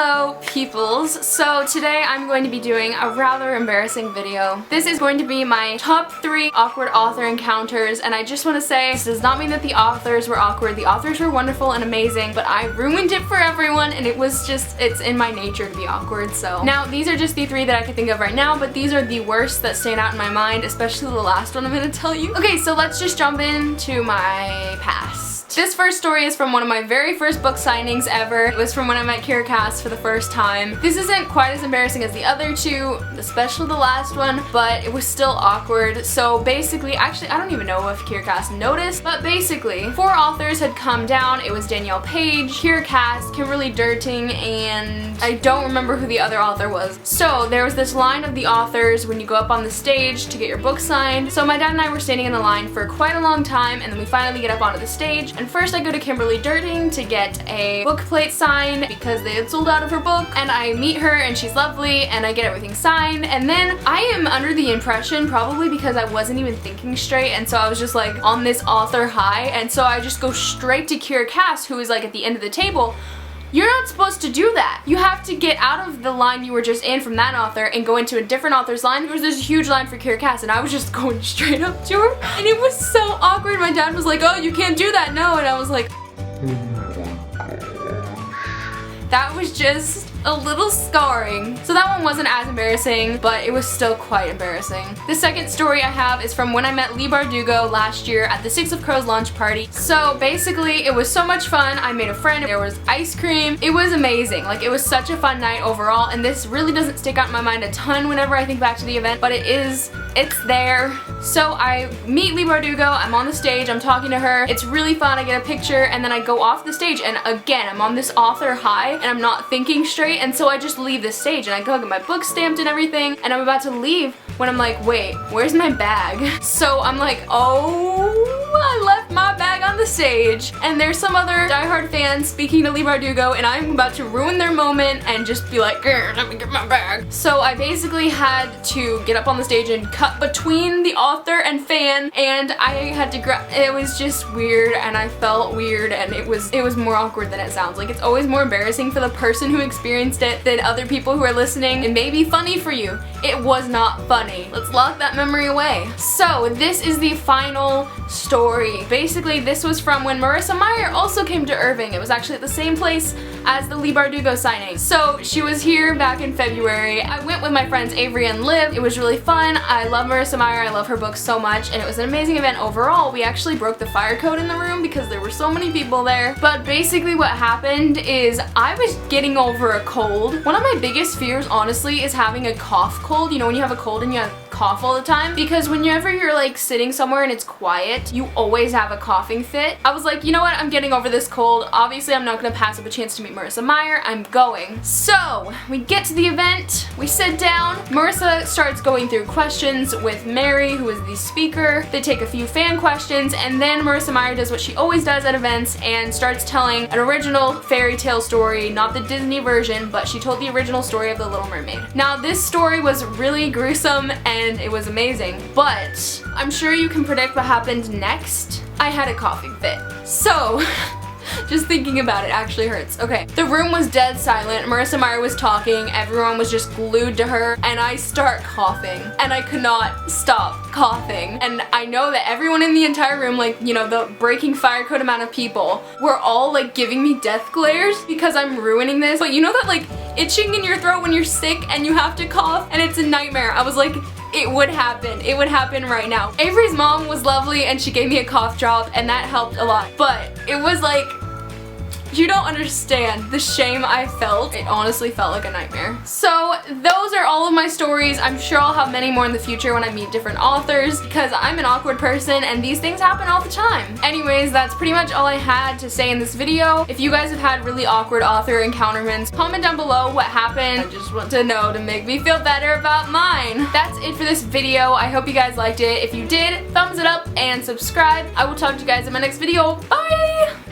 Hello peoples! So today I'm going to be doing a rather embarrassing video. This is going to be my top 3 awkward author encounters, and I just want to say this does not mean that the authors were awkward. The authors were wonderful and amazing, but I ruined it for everyone and it's in my nature to be awkward. So now these are just the 3 that I can think of right now, but these are the worst that stand out in my mind, especially the last one I'm going to tell you. Okay, so let's just jump into my past. This first story is from one of my very first book signings ever. It was from when I met Kira Cass for the first time. This isn't quite as embarrassing as the other 2, especially the last one, but it was still awkward. So basically, actually I don't even know if Kira Cass noticed, but basically 4 authors had come down. It was Danielle Page, Kira Cass, Kimberly Durting, and I don't remember who the other author was. So there was this line of the authors when you go up on the stage to get your book signed. So my dad and I were standing in the line for quite a long time, and then we finally get up onto the stage. And first I go to Kimberly Durting to get a book plate signed because they had sold out of her book, and I meet her and she's lovely and I get everything signed, and then I am under the impression, probably because I wasn't even thinking straight, and so I was just like on this author high, and so I just go straight to Kira Cass, who is like at the end of the table. You're not supposed to do that. You have to get out of the line you were just in from that author and go into a different author's line. There was this huge line for Kira Cass, and I was just going straight up to her, and it was so awkward. My dad was like, "Oh, you can't do that, no," and I was like, that was just a little scarring. So that one wasn't as embarrassing, but it was still quite embarrassing. The second story I have is from when I met Leigh Bardugo last year at the Six of Crows launch party. So basically it was so much fun. I made a friend, there was ice cream. It was amazing. Like, it was such a fun night overall, and this really doesn't stick out in my mind a ton whenever I think back to the event, but it's there. So I meet Leigh Bardugo, I'm on the stage, I'm talking to her, it's really fun, I get a picture, and then I go off the stage, and again, I'm on this author high, and I'm not thinking straight, and so I just leave the stage, and I go get my book stamped and everything, and I'm about to leave when I'm like, wait, where's my bag? So I'm like, oh, I left my bag on the stage, and there's some other diehard fans speaking to Leigh Bardugo, and I'm about to ruin their moment and just be like, let me get my bag. So I basically had to get up on the stage and cut between the author and fan, and I had to it was just weird, and I felt weird, and it was more awkward than it sounds. Like, it's always more embarrassing for the person who experienced it than other people who are listening. It may be funny for you. It was not funny. Let's lock that memory away. So this is the final story. Basically, this was from when Marissa Meyer also came to Irving. It was actually at the same place as the Leigh Bardugo signing. So she was here back in February. I went with my friends Avery and Liv. It was really fun. I love Marissa Meyer. I love her books so much, and it was an amazing event overall. We actually broke the fire code in the room because there were so many people there. But basically what happened is I was getting over a cold. One of my biggest fears, honestly, is having a cough cold. You know, when you have a cold and you cough all the time, because whenever you're like sitting somewhere and it's quiet, you always have a coughing fit. I was like, you know what, I'm getting over this cold. Obviously I'm not gonna pass up a chance to meet Marissa Meyer. I'm going. So we get to the event, we sit down, Marissa starts going through questions with Mary, who is the speaker. They take a few fan questions, and then Marissa Meyer does what she always does at events and starts telling an original fairy tale story, not the Disney version, but she told the original story of the Little Mermaid. Now, this story was really gruesome and it was amazing, but I'm sure you can predict what happened next. I had a coughing fit. So just thinking about it actually hurts. Okay, the room was dead silent. Marissa Meyer was talking, everyone was just glued to her, and I start coughing, and I could not stop coughing. And I know that everyone in the entire room, like, you know, the breaking fire code amount of people, were all like giving me death glares because I'm ruining this. But you know that like itching in your throat when you're sick and you have to cough, and it's a nightmare. I was like, it would happen. It would happen right now. Avery's mom was lovely and she gave me a cough drop, and that helped a lot. But it was like, you don't understand the shame I felt. It honestly felt like a nightmare. So those are all of my stories. I'm sure I'll have many more in the future when I meet different authors, because I'm an awkward person and these things happen all the time. Anyways, that's pretty much all I had to say in this video. If you guys have had really awkward author encounterments, comment down below what happened. I just want to know to make me feel better about mine. That's it for this video. I hope you guys liked it. If you did, thumbs it up and subscribe. I will talk to you guys in my next video. Bye!